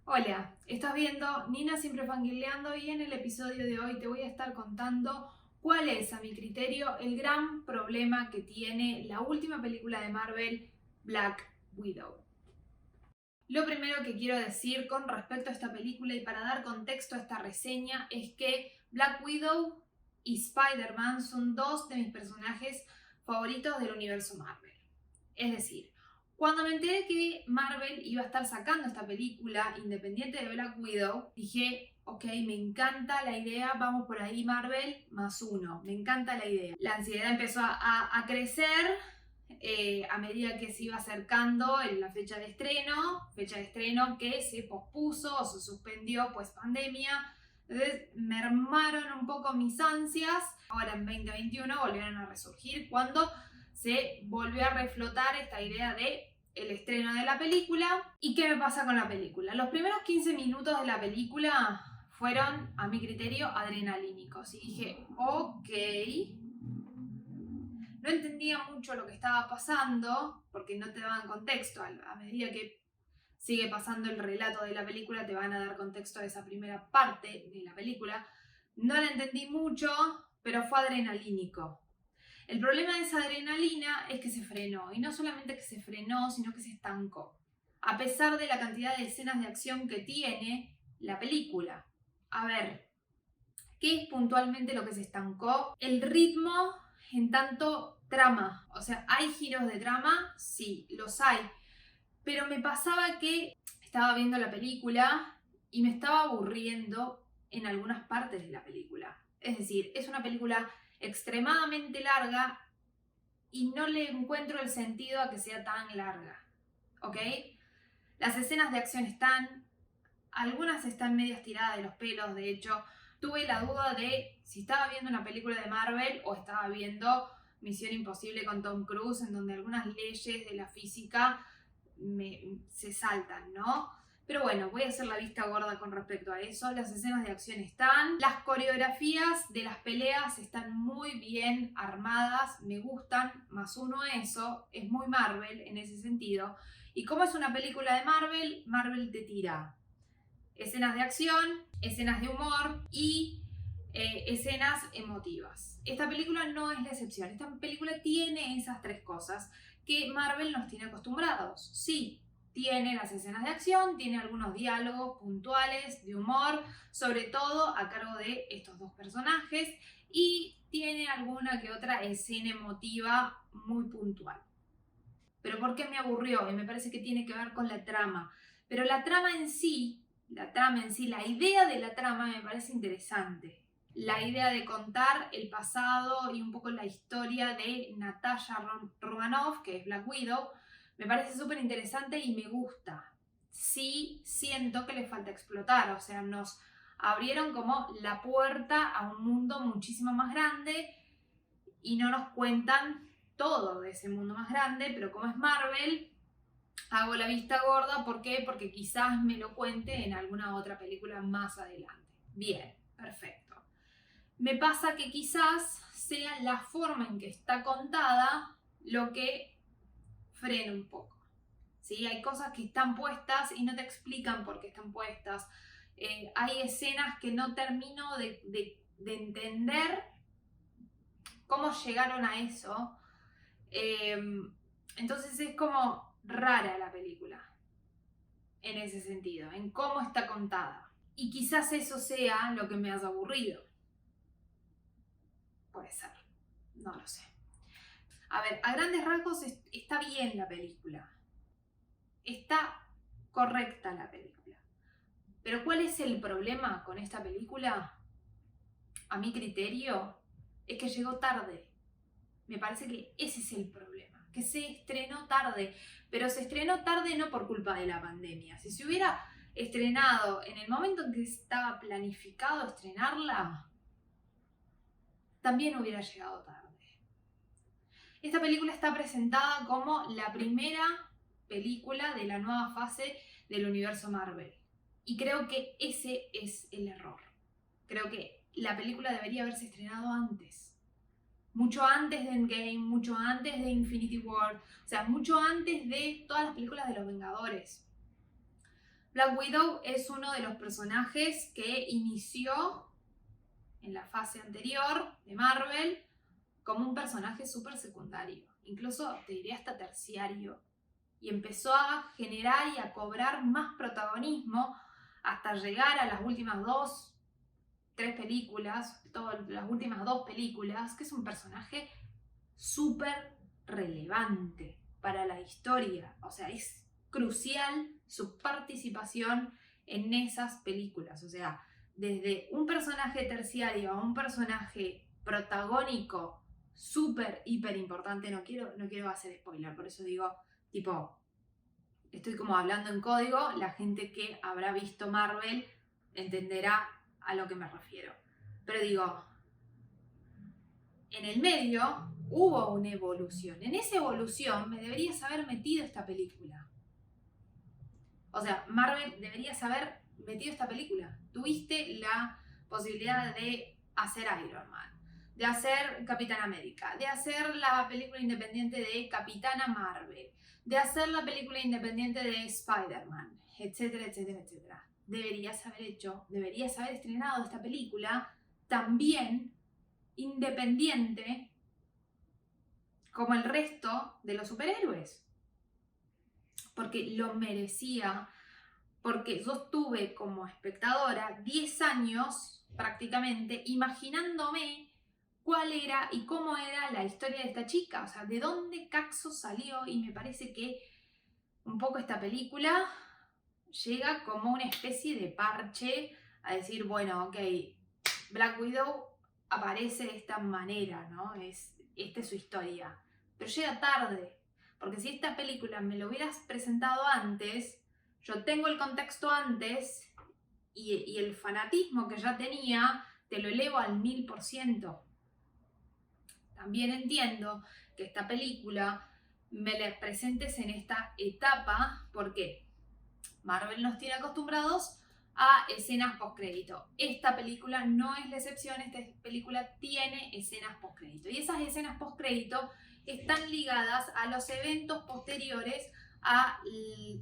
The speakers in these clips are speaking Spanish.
Hola, estás viendo Nina Siempre Fangirleando y en el episodio de hoy te voy a estar contando cuál es, a mi criterio, el gran problema que tiene la última película de Marvel, Black Widow. Lo primero que quiero decir con respecto a esta película y para dar contexto a esta reseña es que Black Widow y Spider-Man son dos de mis personajes favoritos del universo Marvel. Es decir, cuando me enteré que Marvel iba a estar sacando esta película independiente de Black Widow, dije, ok, me encanta la idea, vamos por ahí Marvel +1, me encanta la idea. La ansiedad empezó a crecer a medida que se iba acercando la fecha de estreno que se pospuso o se suspendió pues pandemia. Entonces mermaron un poco mis ansias. Ahora en 2021 volvieron a resurgir cuando se volvió a reflotar esta idea de el estreno de la película. ¿Y qué me pasa con la película? Los primeros 15 minutos de la película fueron, a mi criterio, adrenalínicos. Y dije, ok. No entendía mucho lo que estaba pasando, porque no te daban contexto. A medida que sigue pasando el relato de la película, te van a dar contexto a esa primera parte de la película. No la entendí mucho, pero fue adrenalínico. El problema de esa adrenalina es que se frenó, y no solamente que se frenó, sino que se estancó. A pesar de la cantidad de escenas de acción que tiene la película. A ver, ¿qué es puntualmente lo que se estancó? El ritmo en tanto trama. O sea, ¿hay giros de trama? Sí, los hay. Pero me pasaba que estaba viendo la película y me estaba aburriendo en algunas partes de la película. Es decir, es una película extremadamente larga y no le encuentro el sentido a que sea tan larga. ¿Ok? Las escenas de acción algunas están medias tiradas de los pelos. De hecho, tuve la duda de si estaba viendo una película de Marvel o estaba viendo Misión Imposible con Tom Cruise, en donde algunas leyes de la física se saltan, ¿no? Pero bueno, voy a hacer la vista gorda con respecto a eso. Las escenas de acción están. Las coreografías de las peleas están muy bien armadas, me gustan. +1 a eso, es muy Marvel en ese sentido. Y como es una película de Marvel, Marvel te tira escenas de acción, escenas de humor y escenas emotivas. Esta película no es la excepción. Esta película tiene esas tres cosas que Marvel nos tiene acostumbrados. Sí, tiene las escenas de acción, tiene algunos diálogos puntuales de humor, sobre todo a cargo de estos dos personajes, y tiene alguna que otra escena emotiva muy puntual. Pero ¿por qué me aburrió? Y me parece que tiene que ver con la trama. Pero la trama en sí, la idea de la trama me parece interesante. La idea de contar el pasado y un poco la historia de Natasha Romanoff, que es Black Widow, me parece súper interesante y me gusta. Sí siento que le falta explotar, o sea, nos abrieron como la puerta a un mundo muchísimo más grande y no nos cuentan todo de ese mundo más grande, pero como es Marvel, hago la vista gorda. ¿Por qué? Porque quizás me lo cuente en alguna otra película más adelante. Bien, perfecto. Me pasa que quizás sea la forma en que está contada lo que frena un poco. ¿Sí? Hay cosas que están puestas y no te explican por qué están puestas. Hay escenas que no termino de entender cómo llegaron a eso. Entonces es como rara la película en ese sentido, en cómo está contada. Y quizás eso sea lo que me haya aburrido. Puede ser, no lo sé. A ver, a grandes rasgos está bien la película. Está correcta la película. Pero ¿cuál es el problema con esta película? A mi criterio, es que llegó tarde. Me parece que ese es el problema, que se estrenó tarde, pero se estrenó tarde no por culpa de la pandemia. Si se hubiera estrenado en el momento en que estaba planificado estrenarla, también hubiera llegado tarde. Esta película está presentada como la primera película de la nueva fase del universo Marvel. Y creo que ese es el error. Creo que la película debería haberse estrenado antes. Mucho antes de Endgame, mucho antes de Infinity War, o sea, mucho antes de todas las películas de los Vengadores. Black Widow es uno de los personajes que inició en la fase anterior de Marvel como un personaje súper secundario, incluso te diría hasta terciario, y empezó a generar y a cobrar más protagonismo hasta llegar a las últimas 3 películas, las últimas 2 películas, que es un personaje súper relevante para la historia, o sea, es crucial su participación en esas películas, o sea, desde un personaje terciario a un personaje protagónico súper, hiper importante, no quiero hacer spoiler, por eso digo, tipo, estoy como hablando en código, la gente que habrá visto Marvel entenderá a lo que me refiero. Pero digo, en el medio hubo una evolución. En esa evolución me deberías haber metido esta película. O sea, Marvel deberías haber metido esta película. Tuviste la posibilidad de hacer Iron Man, de hacer Capitán América, de hacer la película independiente de Capitana Marvel, de hacer la película independiente de Spider-Man, etcétera, etcétera, etcétera. Deberías haber estrenado esta película también independiente como el resto de los superhéroes. Porque lo merecía, porque yo estuve como espectadora 10 años prácticamente imaginándome cuál era y cómo era la historia de esta chica, o sea, de dónde Caxo salió, y me parece que un poco esta película llega como una especie de parche a decir, bueno, ok, Black Widow aparece de esta manera, ¿no? Esta es su historia, pero llega tarde, porque si esta película me lo hubieras presentado antes, yo tengo el contexto antes y el fanatismo que ya tenía te lo elevo al 1000%. También entiendo que esta película me la presentes en esta etapa, porque Marvel nos tiene acostumbrados a escenas postcrédito. Esta película no es la excepción, esta película tiene escenas postcrédito. Y esas escenas postcrédito están ligadas a los eventos posteriores a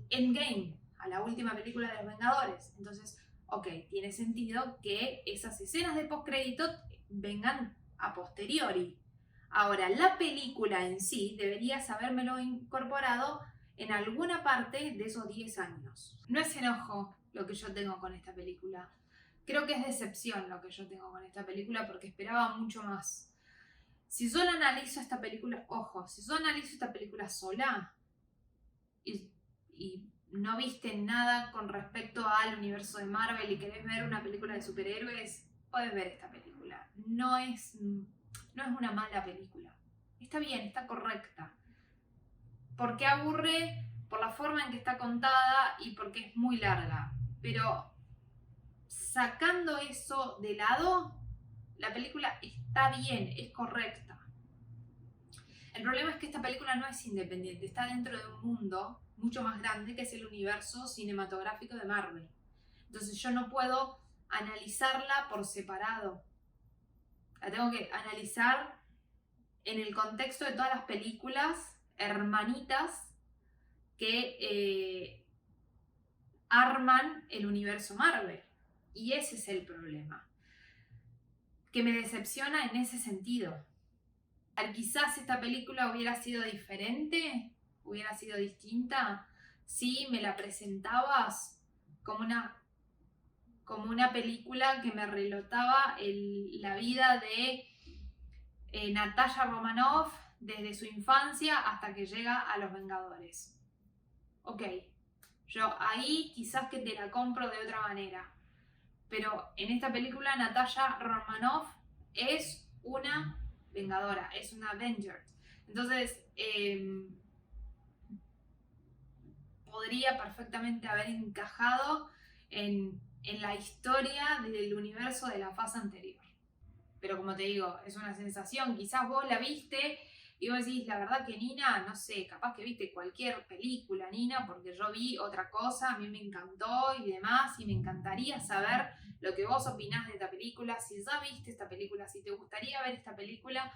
Endgame, a la última película de los Vengadores. Entonces, ok, tiene sentido que esas escenas de postcrédito vengan a posteriori. Ahora, la película en sí deberías habérmelo incorporado en alguna parte de esos 10 años. No es enojo lo que yo tengo con esta película. Creo que es decepción lo que yo tengo con esta película porque esperaba mucho más. Si yo analizo esta película, ojo, si yo analizo esta película sola y no viste nada con respecto al universo de Marvel y querés ver una película de superhéroes, podés ver esta película. No es una mala película. Está bien, está correcta. ¿Por qué aburre? Por la forma en que está contada y porque es muy larga. Pero sacando eso de lado, la película está bien, es correcta. El problema es que esta película no es independiente, está dentro de un mundo mucho más grande que es el universo cinematográfico de Marvel. Entonces yo no puedo analizarla por separado. La tengo que analizar en el contexto de todas las películas hermanitas que arman el universo Marvel. Y ese es el problema, que me decepciona en ese sentido. Quizás esta película hubiera sido diferente, hubiera sido distinta, si me la presentabas como una película que me relataba la vida de Natasha Romanoff desde su infancia hasta que llega a Los Vengadores. Ok, yo ahí quizás que te la compro de otra manera. Pero en esta película Natasha Romanoff es una vengadora, es una Avenger. Entonces, podría perfectamente haber encajado en la historia del universo de la fase anterior. Pero como te digo, es una sensación. Quizás vos la viste y vos decís, la verdad que Nina, no sé, capaz que viste cualquier película, Nina, porque yo vi otra cosa, a mí me encantó y demás, y me encantaría saber lo que vos opinás de esta película, si ya viste esta película, si te gustaría ver esta película.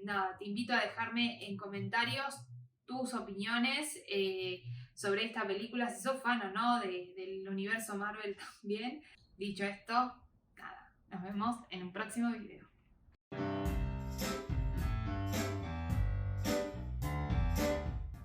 Nada, te invito a dejarme en comentarios tus opiniones, sobre esta película, si sos fan o no del universo Marvel también. Dicho esto, nada, nos vemos en un próximo video.